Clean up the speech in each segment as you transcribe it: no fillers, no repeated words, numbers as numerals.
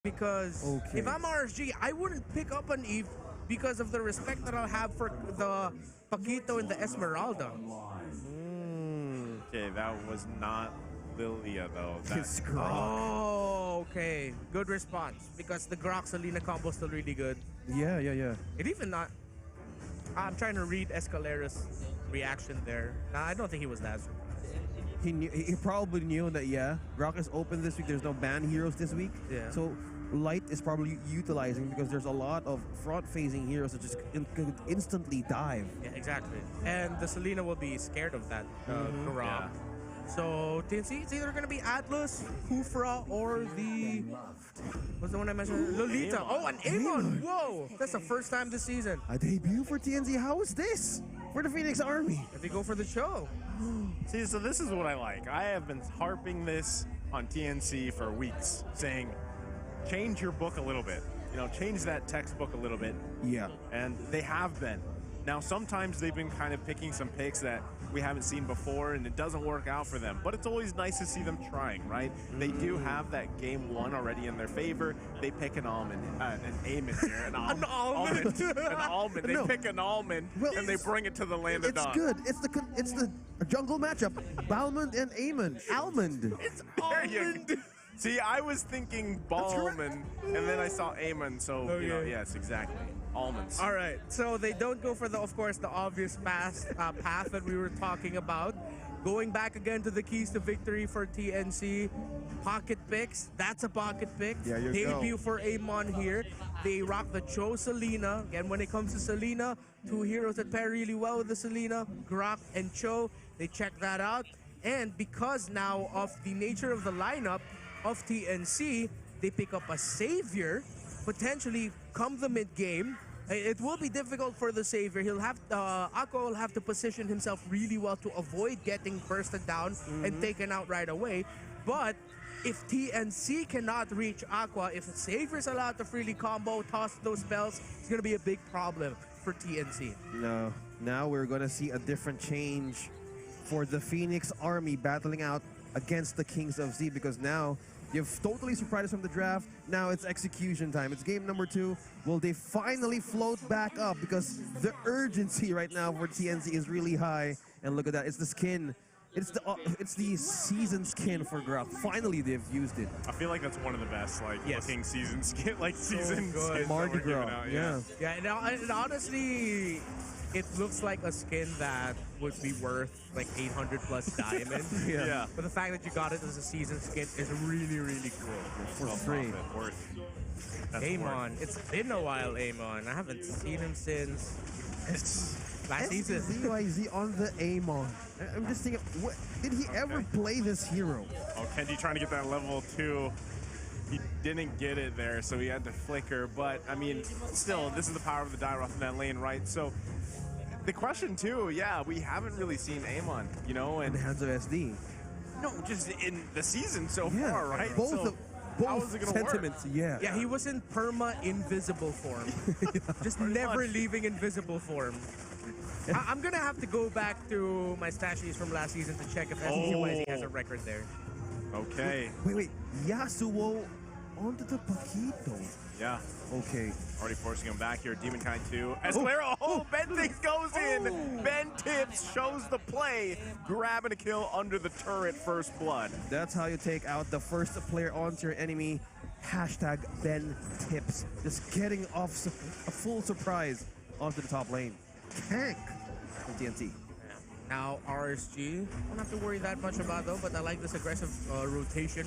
Because if I'm RSG, I wouldn't pick up an Eve because of the respect that I'll have for the Paquito and the Esmeralda. Okay, that was not Lilia though. That's Oh, okay. Good response. Because the Grok Selena combo is still really good. Yeah. It even not. I'm trying to read Escalera's reaction there. Nah, I don't think he was that surprised. He probably knew that, Grok is open this week. There's no ban heroes this week. Yeah. So Light is probably utilizing because there's a lot of front-facing heroes that just could instantly dive. Yeah, exactly. And the Selena will be scared of that Grok. Yeah. So TNC, it's either going to be Atlas, Kufra, or the... What's the one I mentioned? Lolita. Oh, an Amon! Whoa! That's the first time this season. A debut for TNC. How is this? For the Phoenix Army. If they go for the show. See, so this is what I like. I have been harping this on TNC for weeks, saying, change your book a little bit. You know, change that textbook a little bit. Yeah. And they have been. Now, sometimes they've been kind of picking some picks that we haven't seen before, and it doesn't work out for them. But it's always nice to see them trying, right? They do have that game one already in their favor. They pick an almond, an almond here, an almond, an almond. They pick an almond, and they bring it to the land of dawn. It's good. It's the jungle matchup. Balmond and Amon. Almond. It's almond. See, I was thinking Balmond, and then I saw Amon, so, you know, yes, exactly. Almonds. All right, so they don't go for of course, the obvious path that we were talking about. Going back again to the keys to victory for TNC. Pocket picks. That's a pocket pick. Yeah, you Debut for Amon here. They rock the Cho Selena. Again, when it comes to Selena, two heroes that pair really well with the Selena, Grok and Cho. They check that out. And because now of the nature of the lineup of TNC, they pick up a Savior. Potentially come the mid game, it will be difficult for the Savior. He'll have Aqua will have to position himself really well to avoid getting bursted down and taken out right away. But if TNC cannot reach Aqua, if Savior's allowed to freely combo, toss those spells, it's gonna be a big problem for TNC. No, now we're gonna see a different change for the Phoenix Army battling out against the Kings of Z, because now you've totally surprised us from the draft. Now it's execution time. It's game number 2. Will they finally float back up? Because the urgency right now for TNC is really high. And look at that. It's the skin. It's the season skin for Grok. Finally, they've used it. I feel like that's one of the best, like, looking season skin, like, season skins Mardi Gras. Yeah, and honestly, it looks like a skin that would be worth like 800 plus diamond. Yeah. But the fact that you got it as a season skin is really, really cool. For free. Amon. It's been a while, Amon. I haven't seen him since last season. ZYZ on the Amon. I'm just thinking, what, did he ever play this hero? Oh, Kenji trying to get that level 2. He didn't get it there, so he had to flicker. But, I mean, still, this is the power of the Dairoth in that lane, right? So, the question, too, we haven't really seen Amon, you know? In the hands of SD. No, just in the season so far, right? Both how is it gonna sentiments, work? Yeah, he was in perma-invisible form. Just never leaving invisible form. I'm going to have to go back to my stashes from last season to check if SCYZ has a record there. Okay. Wait. Yasuo onto the Paquito. Yeah. Okay. Already forcing him back here. Demon Kind 2. Escalera. Bentix goes in. Ben Tips shows the play. Grabbing a kill under the turret, first blood. That's how you take out the first player onto your enemy. Hashtag Ben Tips. Just getting off a full surprise onto the top lane. Tank from TNC. Now RSG, don't have to worry that much about though, but I like this aggressive rotation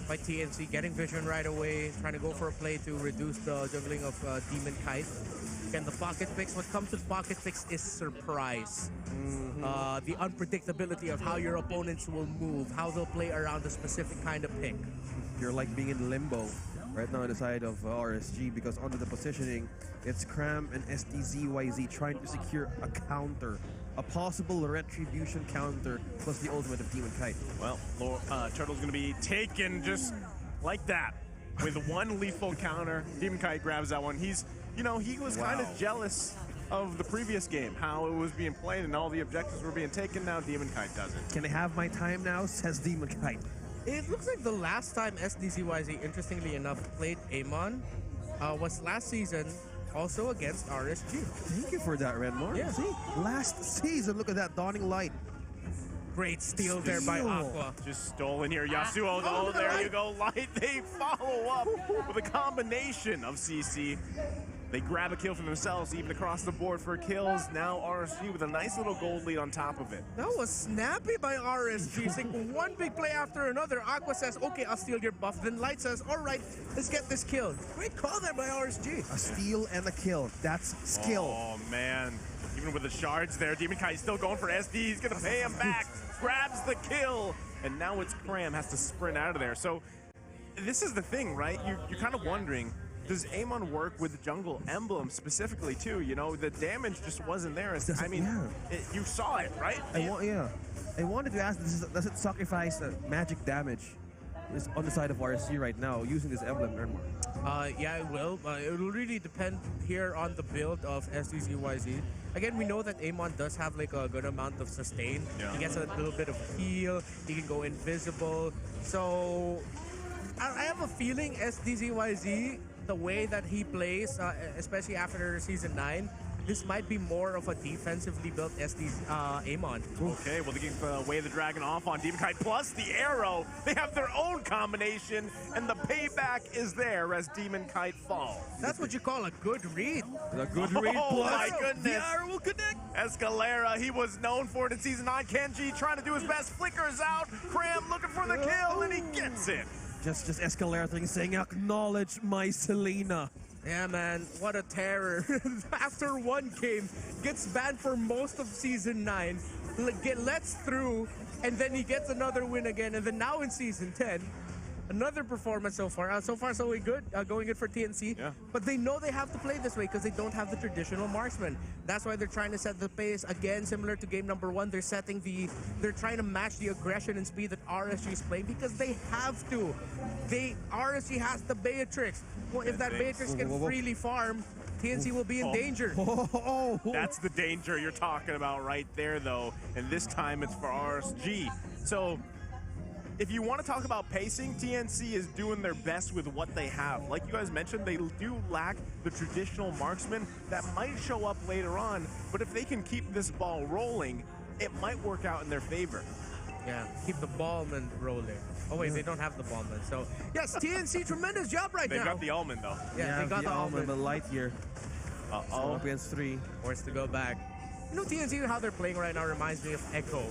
by TNC, getting vision right away, trying to go for a play to reduce the juggling of Demon Kite. Again, the pocket picks, what comes with pocket picks is surprise. The unpredictability of how your opponents will move, how they'll play around a specific kind of pick. You're like being in limbo right now on the side of RSG, because under the positioning, it's Cram and SDZYZ trying to secure a counter. A possible retribution counter plus the ultimate of Demon Kite. Well, Turtle's going to be taken just like that with one lethal counter. Demon Kite grabs that one. He's, you know, he was kind of jealous of the previous game, how it was being played and all the objectives were being taken. Now Demon Kite does it. Can I have my time now? Says Demon Kite. It looks like the last time SDZYZ, interestingly enough, played Amon was last season, also against RSG. Thank you for that, Redmore. Yeah. See, last season, look at that dawning light. Great steal there by Aqua. Just stolen here. Yasuo, though, there you go. Light, they follow up with a combination of CC. They grab a kill for themselves, even across the board for kills. Now RSG with a nice little gold lead on top of it. That was snappy by RSG. It's like one big play after another. Aqua says, okay, I'll steal your buff. Then Light says, all right, let's get this kill. Great call there by RSG. A steal and a kill. That's skill. Oh, man. Even with the shards there, Demon Kite still going for SD. He's going to pay him back. Grabs the kill. And now it's Cram has to sprint out of there. So this is the thing, right? You're kind of wondering, does Amon work with the jungle emblem specifically too? You know, the damage just wasn't there. I mean, you saw it, right? I wanted to ask, does it sacrifice magic damage? Is on the side of RSG right now using this emblem, Redmore? Yeah, it will. It will really depend here on the build of SDZYZ. Again, we know that Amon does have like a good amount of sustain. Yeah. He gets a little bit of heal. He can go invisible. So I have a feeling SDZYZ, the way that he plays, especially after Season 9, this might be more of a defensively built Amon. Okay, well, they give Way of the Dragon off on Demon Kite, plus the arrow. They have their own combination, and the payback is there as Demon Kite falls. That's what you call a good read. A good read. Oh, my goodness. The arrow will connect. Escalera, he was known for it in Season 9. Kenji trying to do his best, flickers out. Cram looking for the kill, and he gets it. Just Escalera thing saying, acknowledge my Selena. Yeah, man, what a terror. After one game, gets banned for most of Season 9, lets through, and then he gets another win again, and then now in Season 10, another performance so far. So far, so good. Going good for TNC. Yeah. But they know they have to play this way because they don't have the traditional marksman. That's why they're trying to set the pace. Again, similar to game number 1, they're trying to match the aggression and speed that RSG is playing because they have to. RSG has the Beatrix. Well, if that Beatrix can freely farm, TNC will be in danger. That's the danger you're talking about right there, though. And this time it's for RSG. So if you want to talk about pacing, TNC is doing their best with what they have. Like you guys mentioned, they do lack the traditional marksman that might show up later on, but if they can keep this ball rolling, it might work out in their favor. Yeah, keep the ballman rolling. Oh wait, they don't have the ballman. So yes, TNC, tremendous job right now. They've got the almond though. Yeah, they got the almond. But light here. Up against 3. Forced to go back. You know, TNC, how they're playing right now reminds me of Echo.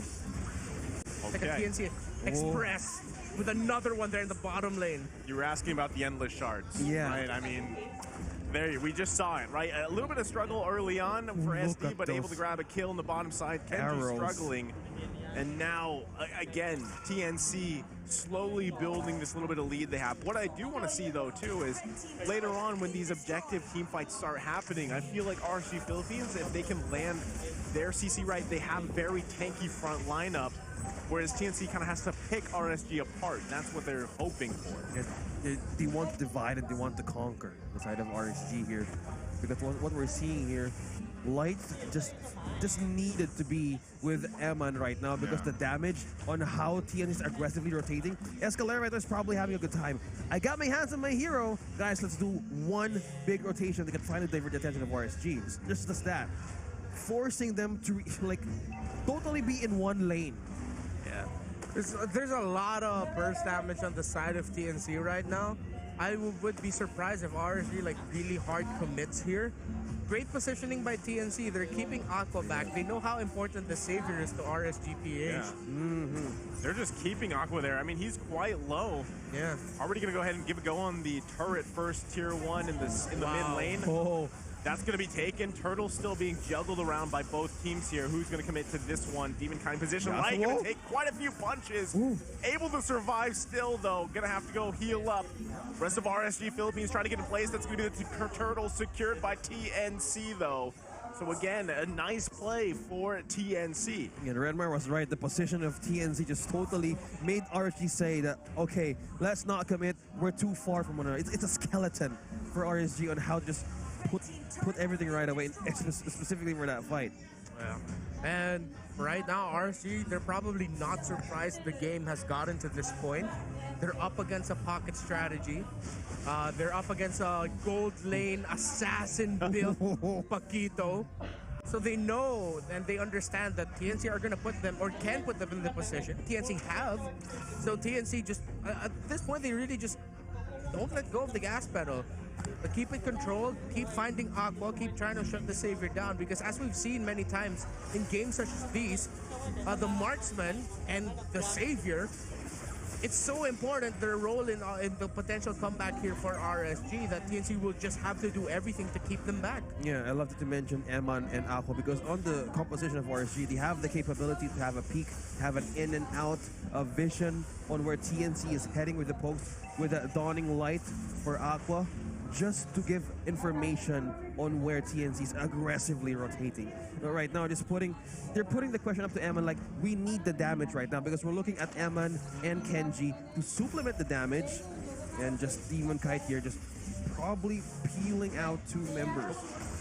Like a TNC Express with another one there in the bottom lane. You were asking about the endless shards. Yeah. Right? I mean, we just saw it, right? A little bit of struggle early on for SD, but able to grab a kill on the bottom side. Kenji struggling. And now, again, TNC slowly building this little bit of lead they have. What I do want to see, though, too, is later on when these objective team fights start happening, I feel like RSG Philippines, if they can land their CC right, they have a very tanky front lineup, whereas TNC kind of has to pick RSG apart. That's what they're hoping for. They want to divide and they want to conquer the side of RSG here. Because what we're seeing here, Light just needed to be with Eman right now because the damage on how TNC is aggressively rotating. Escalera right now is probably having a good time. I got my hands on my hero. Guys, let's do one big rotation that can finally divert the attention of RSG. Just that. Forcing them to like totally be in one lane. Yeah. There's a lot of burst damage on the side of TNC right now. I would be surprised if RSG like really hard commits here. Great positioning by TNC. They're keeping Aqua back. They know how important the savior is to RSGPH. Yeah. They're just keeping Aqua there. I mean, he's quite low. Yeah. Already going to go ahead and give a go on the turret first, tier 1 in the mid lane. Oh. That's going to be taken. Turtle still being juggled around by both teams here. Who's going to commit to this one? Demon Kind position. Light going to take quite a few punches. Able to survive still, though. Going to have to go heal up. Rest of RSG Philippines trying to get in place. That's going to be the Turtle secured by TNC, though. So again, a nice play for TNC. And Redmar was right. The position of TNC just totally made RSG say that, okay, let's not commit. We're too far from one another. It's a skeleton for RSG on how to just put everything right away, specifically for that fight. Yeah. And right now, RSG, they're probably not surprised the game has gotten to this point. They're up against a pocket strategy. They're up against a gold lane assassin built Paquito. So they know and they understand that TNC are going to put them or can put them in the position. TNC have. So TNC just, at this point, they really just don't let go of the gas pedal. But keep it controlled, keep finding Aqua, keep trying to shut the Savior down, because as we've seen many times in games such as these, the marksman and the Savior, it's so important their role in the potential comeback here for RSG that TNC will just have to do everything to keep them back. Yeah, I love to mention Eman and Aqua because on the composition of RSG, they have the capability to have a peak, have an in and out of vision on where TNC is heading with the pokes, with a dawning light for Aqua, just to give information on where TNC is aggressively rotating. But right now, they're putting the question up to Eman like, we need the damage right now because we're looking at Eman and Kenji to supplement the damage, and just Demon Kite here just probably peeling out 2 members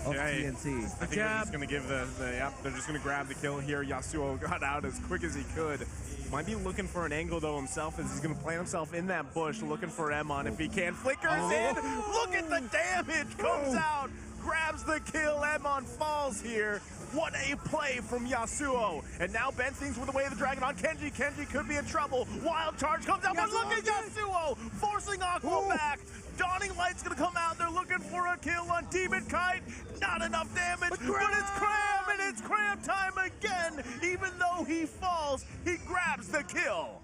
of TNC. I think they're just going to give they're just going to grab the kill here. Yasuo got out as quick as he could. Might be looking for an angle though himself, as he's going to plant himself in that bush looking for Emon if he can. Flickers in. Look at the damage. Comes out. Grabs the kill. Emon falls here. What a play from Yasuo. And now Ben things with the way of the dragon on Kenji. Kenji could be in trouble. Wild charge comes out, but look at Yasuo forcing Aqua back. Dawning Light's gonna come out. They're looking for a kill on Demon Kite. Not enough damage, but it's Cram, and it's Cram time again. Even though he falls, he grabs the kill.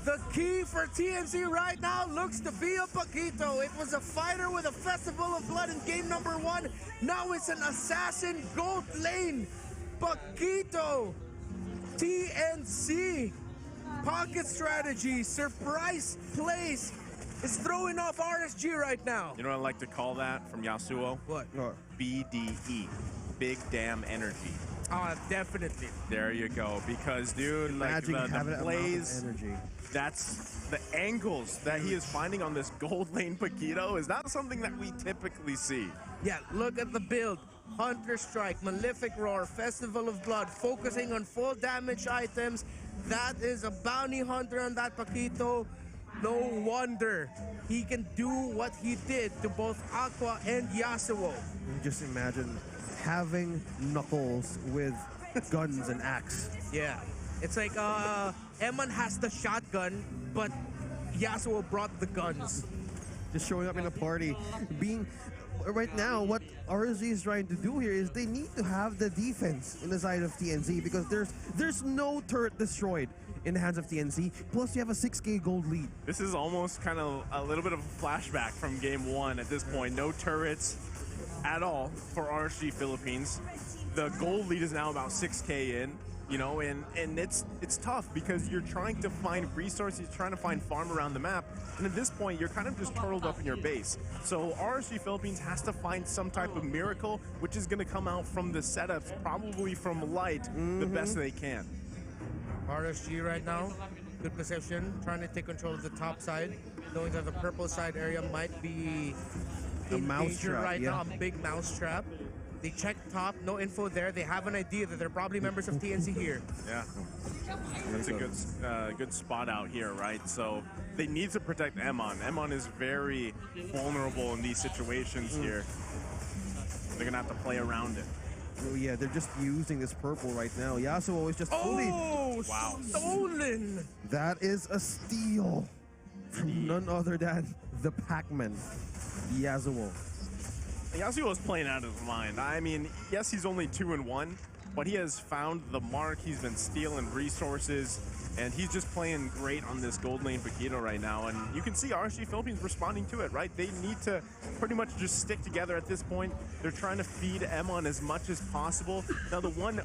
The key for TNC right now looks to be a Paquito. It was a fighter with a Festival of Blood in game number 1. Now it's an assassin gold lane. Paquito. TNC. Pocket strategy. Surprise plays. Is throwing off RSG right now. You know what I like to call that from Yasuo? What? BDE. Big damn energy. Definitely. There you go. Because, dude, like the plays, energy. that's the angles that he is finding on this gold lane Paquito is not something that we typically see. Yeah, look at the build. Hunter Strike, Malefic Roar, Festival of Blood, focusing on full damage items. That is a bounty hunter on that Paquito. No wonder he can do what he did to both Aqua and Yasuo. Just imagine having Knuckles with guns and axe. Yeah, it's like Eman has the shotgun, but Yasuo brought the guns. Just showing up in a party. Right now, what RSG is trying to do here is they need to have the defense in the side of TNC because there's no turret destroyed in the hands of TNC. Plus, you have a 6K gold lead. This is almost kind of a little bit of a flashback from game 1 at this point. No turrets at all for RSG Philippines. The gold lead is now about 6K in, you know, and it's tough because you're trying to find resources, trying to find farm around the map, and at this point you're kind of just turtled up in your base. So RSG Philippines has to find some type of miracle, which is going to come out from the setups, probably from Light, the best they can. RSG right now, good position, trying to take control of the top side, knowing that the purple side area might be in danger right now, a big mouse trap. They check top, no info there. They have an idea that they're probably members of TNC here. Yeah, that's a good spot out here, right? So they need to protect Emon. Emon is very vulnerable in these situations here. They're gonna have to play around it. Oh yeah, they're just using this purple right now. Yasuo is just fully... wow, stolen! That is a steal from none other than the Pac-Man, Yasuo. Yasuo is playing out of his mind. I mean, yes, he's only 2-1, but he has found the mark. He's been stealing resources, and he's just playing great on this gold lane Paquito right now. And you can see RSG Philippines responding to it, right? They need to pretty much just stick together at this point. They're trying to feed Emon as much as possible. Now, the one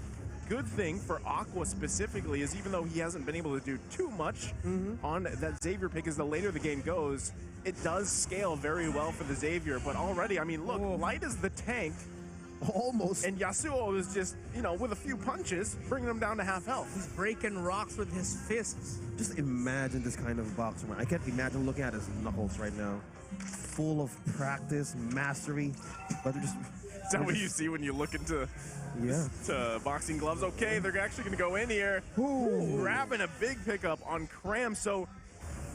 good thing for Aqua specifically is even though he hasn't been able to do too much on that Xavier pick, as the later the game goes, it does scale very well for the Xavier. But already, I mean, look, Light is the tank. Almost. And Yasuo is just, you know, with a few punches, bringing him down to half health. He's breaking rocks with his fists. Just imagine this kind of boxer. I can't imagine looking at his knuckles right now. Full of practice, mastery, but they're just Is that what you see when you look into to boxing gloves? Okay, they're actually going to go in here. Ooh. Grabbing a big pickup on Cram. So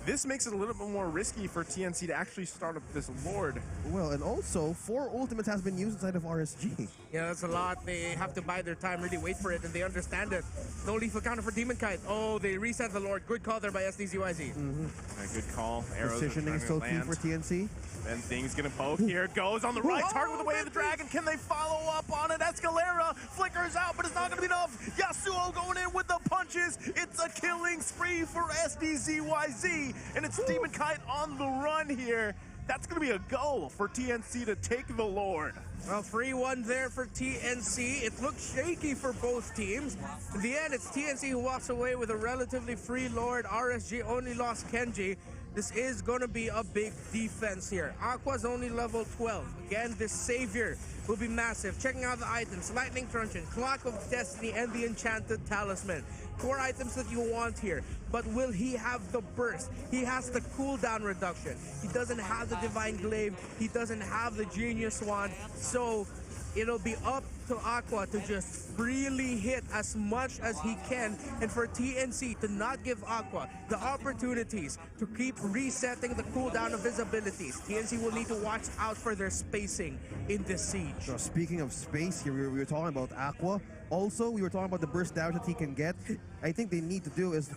this makes it a little bit more risky for TNC to actually start up this Lord. Well, and also 4 ultimates has been used inside of RSG. Yeah, that's a lot. They have to bide their time, really wait for it, and they understand it. No lethal counter for Demon Kite. Oh, they reset the Lord. Good call there by SDZYZ. A good call. Arrows Positioning is so key for TNC. And thing's gonna poke here. Goes on the right. Target with the way of the dragon. Can they follow up on it? Escalera flickers out, but it's not gonna be enough. Yasuo going in with the punches. It's a killing spree for SDZYZ. And it's Demon Kite on the run here. That's gonna be a go for TNC to take the Lord. Well, 3-1 there for TNC. It looks shaky for both teams. In the end, it's TNC who walks away with a relatively free Lord. RSG only lost Kenji. This is going to be a big defense here. Aqua's only level 12. Again, this Savior will be massive. Checking out the items. Lightning Truncheon, Clock of Destiny, and the Enchanted Talisman. 4 items that you want here. But will he have the burst? He has the cooldown reduction. He doesn't have the Divine Glaive. He doesn't have the Genius Wand. So it'll be up to Aqua to just freely hit as much as he can, and for TNC to not give Aqua the opportunities to keep resetting the cooldown of his abilities. TNC will need to watch out for their spacing in this siege. So speaking of space here, we were talking about Aqua. Also, we were talking about the burst damage that he can get. I think they need to do is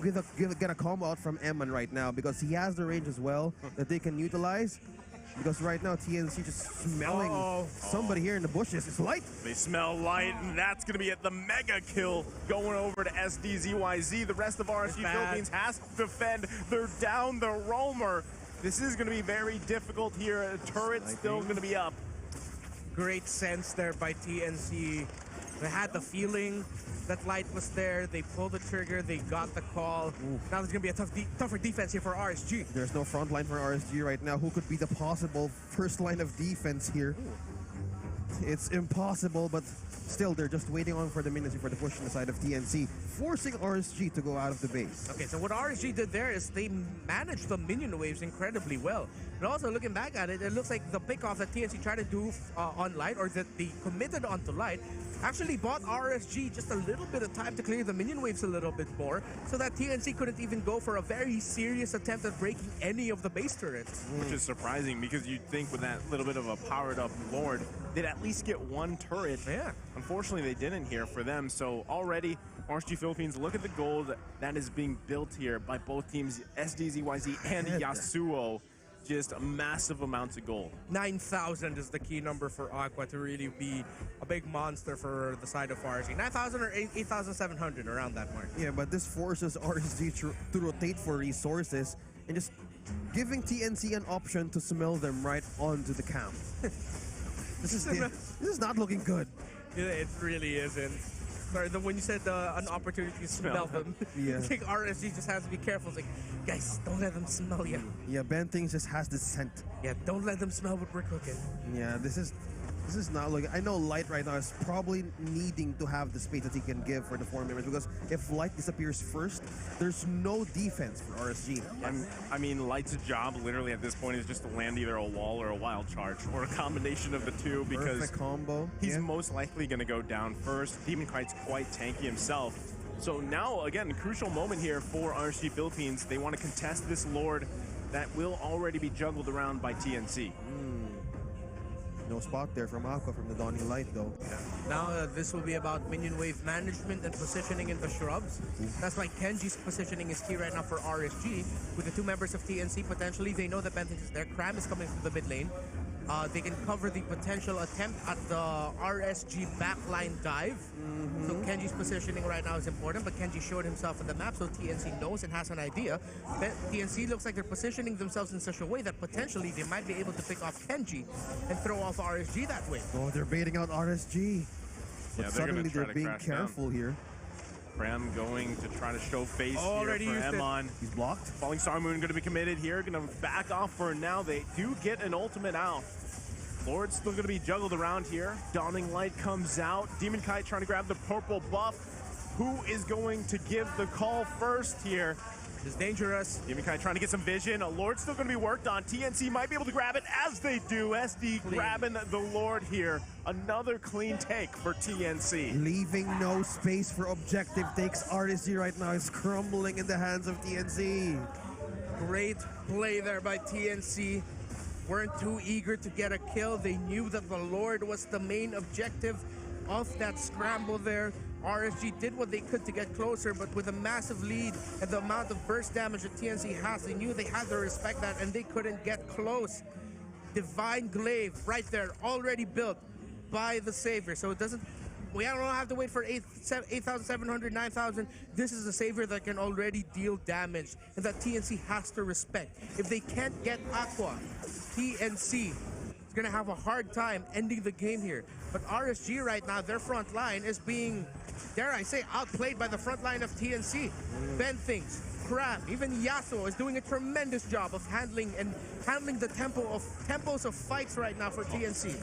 get a combo out from Eman right now, because he has the range as well that they can utilize. Because right now, TNC just smelling somebody here in the bushes. It's Light. They smell Light, and that's going to be it. The mega kill going over to SDZYZ. The rest of RSG Philippines has to defend. They're down the roamer. This is going to be very difficult here. A turret's still going to be up. Great sense there by TNC. They had the feeling that Light was there. They pulled the trigger. They got the call. Now there's going to be a tougher defense here for RSG. There's no front line for RSG right now. Who could be the possible first line of defense here? It's impossible, but still, they're just waiting on for the minions for the push on the side of TNC, forcing RSG to go out of the base. Okay, so what RSG did there is they managed the minion waves incredibly well. And also, looking back at it, it looks like the pickoff that TNC tried to do on Light, or that they committed onto Light, actually bought RSG just a little bit of time to clear the minion waves a little bit more, so that TNC couldn't even go for a very serious attempt at breaking any of the base turrets. Which is surprising, because you'd think with that little bit of a powered up Lord, they'd at least get one turret. Yeah. Unfortunately, they didn't here for them. So already, RSG Philippines, look at the gold that is being built here by both teams, SDZYZ and Yasuo. Just massive amounts of gold. 9,000 is the key number for Aqua to really be a big monster for the side of RSG. 9,000 or 8,700, around that mark. Yeah, but this forces RSG to rotate for resources and just giving TNC an option to smell them right onto the camp. This is not looking good. It really isn't. Sorry, when you said an opportunity to smell them, Yeah. I think RSG just has to be careful. It's like, guys, don't let them smell you. Yeah, Ben Things just has this scent. Yeah, don't let them smell what we're cooking. Yeah, this is not looking. I know Light right now is probably needing to have the space that he can give for the 4 members, because if Light disappears first, there's no defense for RSG. I mean, Light's job literally at this point is just to land either a wall or a wild charge, or a combination of the two, because Perfect combo. he's most likely going to go down first. Demon Kite's quite tanky himself. So now, again, crucial moment here for RSG Philippines. They want to contest this Lord that will already be juggled around by TNC. No spot there from Aqua from the Dawning Light, though. Yeah. Now this will be about minion wave management and positioning in the shrubs. That's why Kenji's positioning is key right now for RSG. With the 2 members of TNC, potentially they know that Benthix is there. Cram is coming through the mid lane. They can cover the potential attempt at the RSG backline dive. So Kenji's positioning right now is important, but Kenji showed himself in the map, so TNC knows and has an idea. But TNC looks like they're positioning themselves in such a way that potentially they might be able to pick off Kenji and throw off RSG that way. Oh, they're baiting out RSG. But Yeah, suddenly they're being careful here. Cram going to try to show face Already here for used it. Emon. He's blocked. Falling Star Moon going to be committed here, going to back off for now. They do get an ultimate out. Lord's still going to be juggled around here. Dawning Light comes out. Demon Kite trying to grab the purple buff. Who is going to give the call first here? is dangerous. Yimikai trying to get some vision. A Lord's still going to be worked on. TNC might be able to grab it as they do. SD grabbing the Lord here. Another clean take for TNC. Leaving no space for objective takes. RSG right now is crumbling in the hands of TNC. Great play there by TNC. Weren't too eager to get a kill. They knew that the Lord was the main objective of that scramble there. RSG did what they could to get closer, but with a massive lead and the amount of burst damage that TNC has, they knew they had to respect that, and they couldn't get close. Divine Glaive right there, already built by the Savior. So it doesn't, we don't have to wait for 8,700, 9,000. This is a Savior that can already deal damage, and that TNC has to respect. If they can't get Aqua, TNC is going to have a hard time ending the game here. But RSG right now, their front line is being, dare I say, outplayed by the front line of TNC. Ben Things, Crab, even Yasuo is doing a tremendous job of handling the tempos of fights right now for TNC.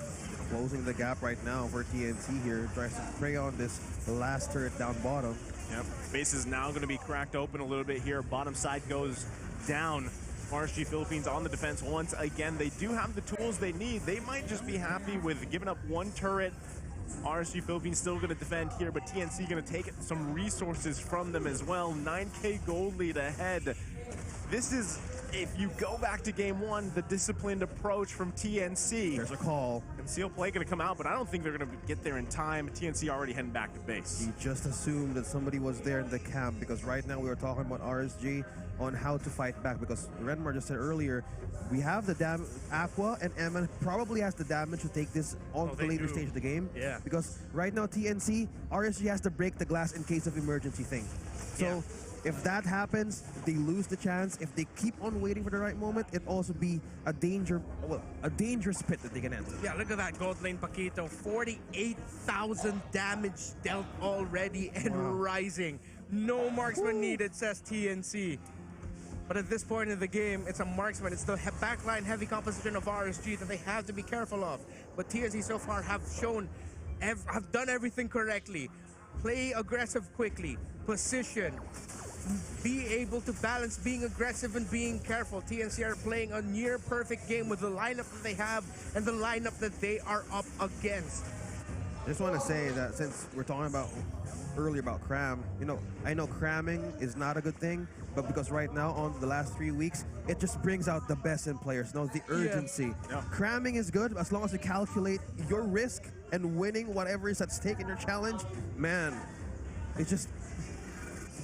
Closing the gap right now for TNC here. Tries to prey on this last turret down bottom. Yep, base is now going to be cracked open a little bit here. Bottom side goes down. RSG Philippines on the defense once again. They do have the tools they need. They might just be happy with giving up one turret. RSG Philippines still going to defend here, but TNC going to take some resources from them as well. 9K gold lead ahead. This is, if you go back to game one, the disciplined approach from TNC. There's a call. Concealed play going to come out, but I don't think they're going to get there in time. TNC already heading back to base. He just assumed that somebody was there in the camp, because right now we were talking about RSG on how to fight back, because Renmar just said earlier, we have the Aqua, and Emma probably has the damage to take this on the later stage of the game. Yeah. Because right now RSG has to break the glass in case of emergency thing. So if that happens, they lose the chance. If they keep on waiting for the right moment, it also be a dangerous pit that they can enter. Yeah, look at that gold lane Paquito. 48,000 damage dealt already and rising. No marksman needed, says TNC. But at this point in the game, it's a marksman. It's the backline heavy composition of RSG that they have to be careful of. But TNC so far have done everything correctly. Play aggressive quickly. Position. Be able to balance being aggressive and being careful. TNC are playing a near perfect game with the lineup that they have and the lineup that they are up against. I just want to say that since we're talking about earlier about cram, I know cramming is not a good thing, but because right now on the last 3 weeks, it just brings out the best in players. The urgency. Yeah. Cramming is good as long as you calculate your risk and winning whatever is at stake in your challenge. Man, it just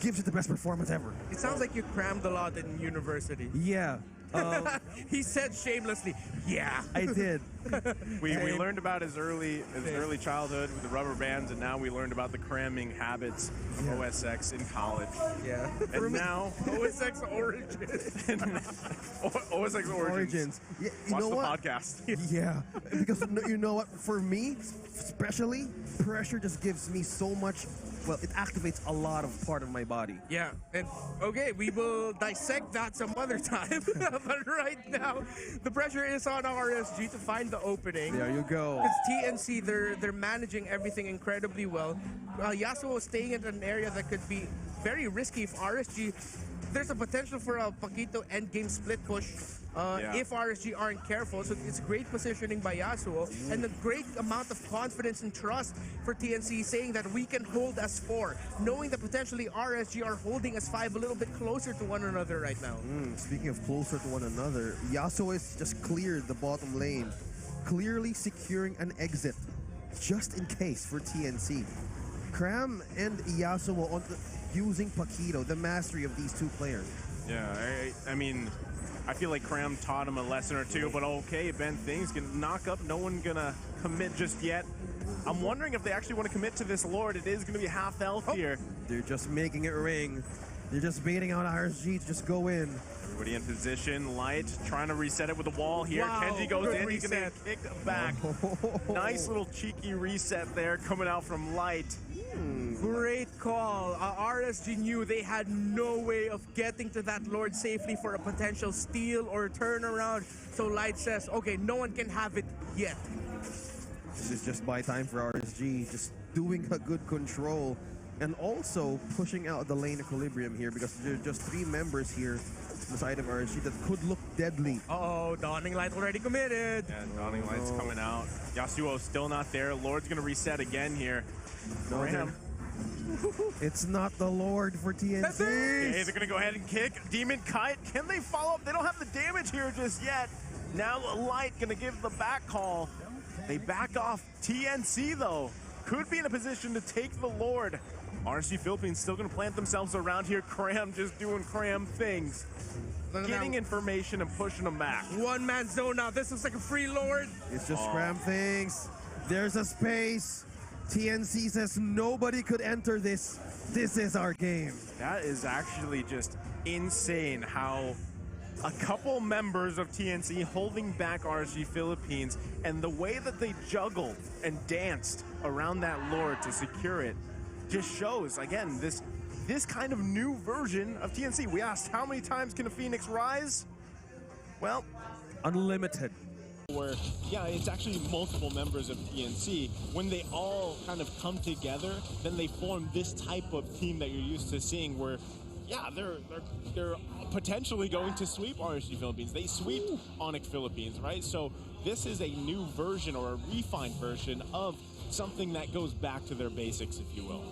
gives you the best performance ever. It sounds like you crammed a lot in university. Yeah. He said shamelessly, yeah. I did. We learned about his early childhood with the rubber bands, and now we learned about the cramming habits of OSX in college. Yeah. And now OSX Origins. OSX Origins. Yeah, Watch know the what? podcast. Yeah, because you know what? For me, especially, pressure just gives me so much. Well, it activates a lot of part of my body. Yeah, and okay, we will dissect that some other time. But right now, the pressure is on RSG to find the opening. There you go. Because TNC, they're managing everything incredibly well. Yasuo is staying in an area that could be very risky if RSG. There's a potential for a Paquito endgame split push if RSG aren't careful. So it's great positioning by Yasuo and a great amount of confidence and trust for TNC, saying that we can hold as 4, knowing that potentially RSG are holding as 5 a little bit closer to one another right now. Speaking of closer to one another, Yasuo has just cleared the bottom lane, clearly securing an exit just in case for TNC. Cram and Yasuo using Paquito, the mastery of these two players. Yeah, I mean, I feel like Cram taught him a lesson or two, but okay, Ben Things can knock up. No one gonna commit just yet. I'm wondering if they actually want to commit to this Lord. It is gonna be half health here. They're just making it ring. They're just baiting out RSG to just go in. Everybody in position. Light trying to reset it with the wall here. Wow, Kenji goes in. He's gonna reset. get kicked back. Nice little cheeky reset there coming out from Light. Great call. RSG knew they had no way of getting to that Lord safely for a potential steal or turnaround. So Light says, okay, no one can have it yet. This is just buy time for RSG, just doing a good control and also pushing out the lane equilibrium here because there's just 3 members here on the side of RSG that could look deadly. Uh-oh, Dawning Light already committed. Yeah, Dawning Light's coming out. Yasuo's still not there. Lord's gonna reset again here. No, Graham. it's not the Lord for TNC. Okay, they're gonna go ahead and kick. Demon Kite, can they follow up? They don't have the damage here just yet. Now Light gonna give the back call. They back off. TNC though, could be in a position to take the Lord. RSG Philippines still gonna plant themselves around here. Cram just doing Cram things. Getting information and pushing them back. One-man zone now. This is like a free Lord. It's just Cram things. There's a space. TNC says nobody could enter this. This is our game. That is actually just insane how a couple members of TNC holding back RSG Philippines and the way that they juggled and danced around that Lord to secure it just shows, again, this kind of new version of TNC. We asked, how many times can a Phoenix rise? Well, Unlimited. where, yeah, it's actually multiple members of TNC. When they all kind of come together, then they form this type of team that you're used to seeing where, yeah, they're potentially going to sweep RSG Philippines. They sweep Onyx Philippines, right? So this is a new version or a refined version of something that goes back to their basics, if you will.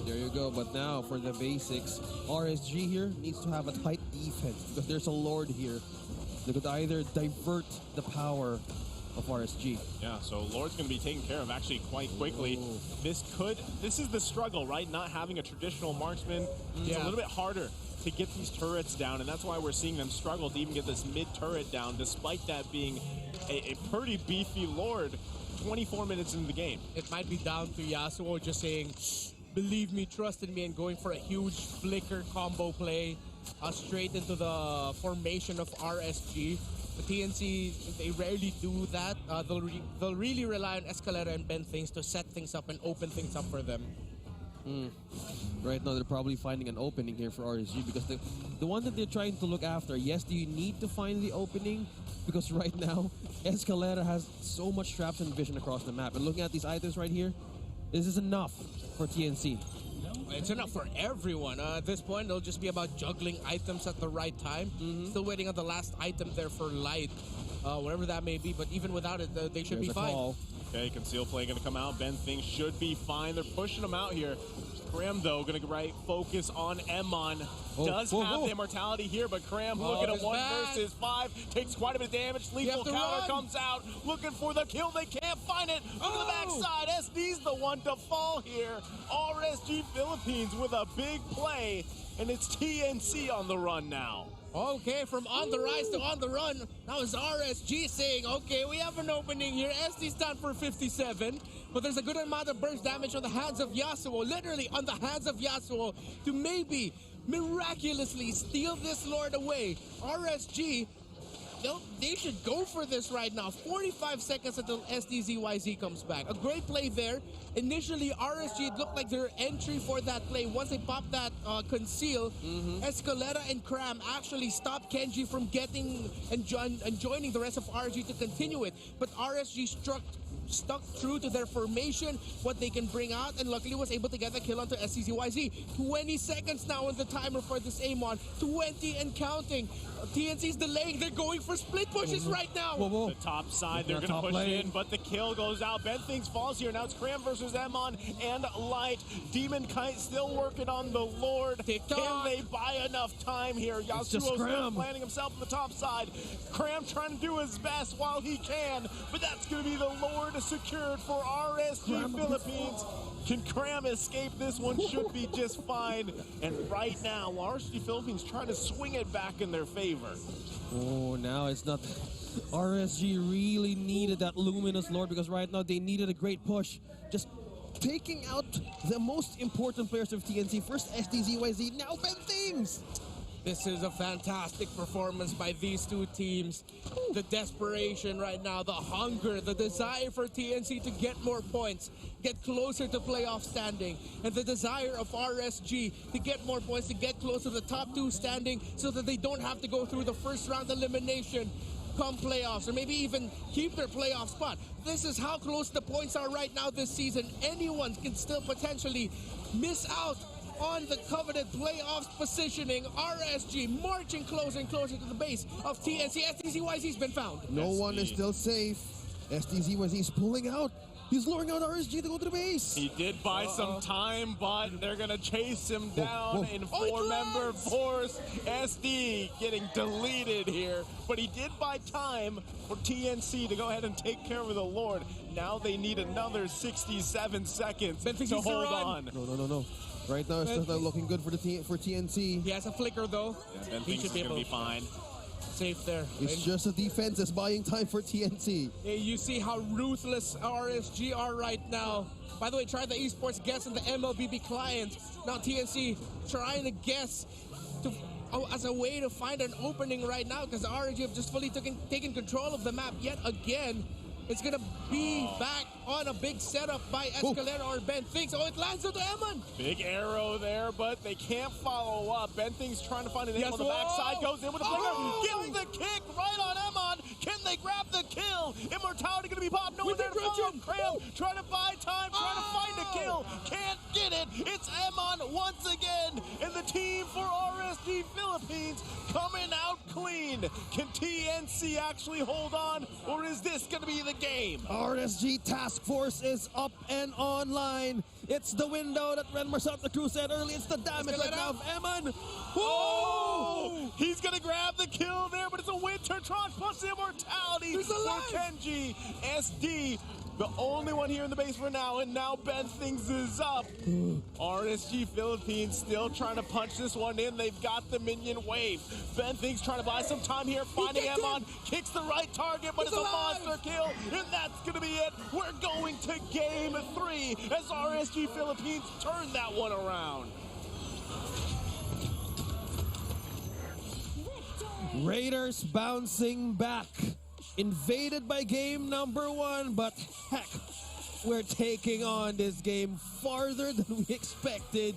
There you go. But now for the basics, RSG here needs to have a tight defense because there's a Lord here that could either divert the power of RSG. Yeah, so Lord's going to be taken care of actually quite quickly. This is the struggle, right? Not having a traditional marksman. It's a little bit harder to get these turrets down, and that's why we're seeing them struggle to even get this mid turret down, despite that being a pretty beefy Lord 24 minutes into the game. It might be down to Yasuo just saying, believe me, trust in me, and going for a huge flicker combo play straight into the formation of RSG. The TNC, they rarely do that. They'll really rely on Escalera and Ben things to set things up and open things up for them. Right now, they're probably finding an opening here for RSG because the one that they're trying to look after, yes, do you need to find the opening? Because right now, Escalera has so much traps and vision across the map. And looking at these items right here, this is enough for TNC. It's enough for everyone. At this point, it'll just be about juggling items at the right time. Still waiting on the last item there for Light, whatever that may be. But even without it, they should be fine. Call. Okay, conceal play going to come out. Ben things should be fine. They're pushing him out here. Cram, though, going to focus on Emmon. Does have the immortality here, but Cram looking at 1 versus 5. Takes quite a bit of damage. Lethal counter comes out. Looking for the kill. They can't find it. Look at the backside. SD's the one to fall here. RSG Philippines with a big play, and it's TNC on the run now. Okay, from on the rise to on the run. Now it's RSG saying, okay, we have an opening here. SD's down for 57, but there's a good amount of burst damage on the hands of Yasuo, literally on the hands of Yasuo, to maybe miraculously steal this Lord away. RSG, they should go for this right now. 45 seconds until SDZYZ comes back. A great play there. Initially, RSG looked like their entry for that play. Once they popped that conceal, Escalera and Cram actually stopped Kenji from getting and joining the rest of RSG to continue it. But RSG stuck true to their formation, what they can bring out, and luckily was able to get the kill onto SCZYZ. 20 seconds now on the timer for this Amon. 20 and counting. TNC's delaying. They're going for split pushes right now. The top side, they're going to push in, but the kill goes out. Ben Things falls here. Now it's Cram versus Emmon and Light. Demon Kite still working on the Lord. Can they buy enough time here? Yasuo's still planting himself on the top side. Cram trying to do his best while he can, but that's going to be the Lord secured for RSG Philippines. Can Cram escape this one? Should be just fine. And right now, RSG Philippines trying to swing it back in their favor. Oh, now it's not. RSG really needed that Luminous Lord because right now they needed a great push. Just taking out the most important players of TNC. First SDZYZ, now Ben Things. This is a fantastic performance by these two teams. The desperation right now, the hunger, the desire for TNC to get more points, get closer to playoff standing, and the desire of RSG to get more points, to get close to the top 2 standing so that they don't have to go through the first round elimination come playoffs, or maybe even keep their playoff spot. This is how close the points are right now this season. Anyone can still potentially miss out on the coveted playoffs positioning. RSG marching closer and closer to the base of TNC. STZYZ's been found. No one is still safe. STZYZ's pulling out. He's luring out RSG to go to the base. He did buy some time, but they're going to chase him down in Oh, he four-member lands! force. SD getting deleted here, but he did buy time for TNC to go ahead and take care of the Lord. Now they need another 67 seconds Ben thinks to he's to hold run. on. No. Right now, it's just not looking good for the for TNC. He has a flicker though. Yeah, Ben He thinks should he's be going to able be fine. safe there. It's And just the defense that's buying time for TNC. you see how ruthless RSG are right now. By the way, try the eSports guess in the MLBB client. Now TNC trying to guess as a way to find an opening right now, because RSG have just fully taken control of the map yet again. It's gonna be back on a big setup by Escalera or Ben Thinks. Oh, it lands into Eman. Big arrow there, but they can't follow up. Ben Thing's trying to find an aim on the Whoa! backside, goes in with a flicker, Oh! gets the kick right on Emon. Can they grab the kill? Immortality gonna be popped. No one there to follow. Cram trying to buy time, trying to find a kill. Can't get it. It's Emon once again, and the team for RSG Philippines coming out clean. Can TNC actually hold on, or is this gonna be the game? RSG Task Force is up and online. It's the window that Renmar Santa Cruz said earlier. It's the damage right now of Eman. Oh! He's gonna grab the kill there, but it's a Wintertron plus immortality He's for alive! Kenji. SD, the only one here in the base for now, and now Ben Things is up. RSG Philippines still trying to punch this one in. They've got the minion wave. Ben Things trying to buy some time here, finding kicked Emon, kicks the right target, but He's it's a alive! monster kill, and that's gonna be it. We're going to game 3 as RSG Philippines turn that one around. Raiders bouncing back. Invaded by game number 1, but heck, we're taking on this game farther than we expected.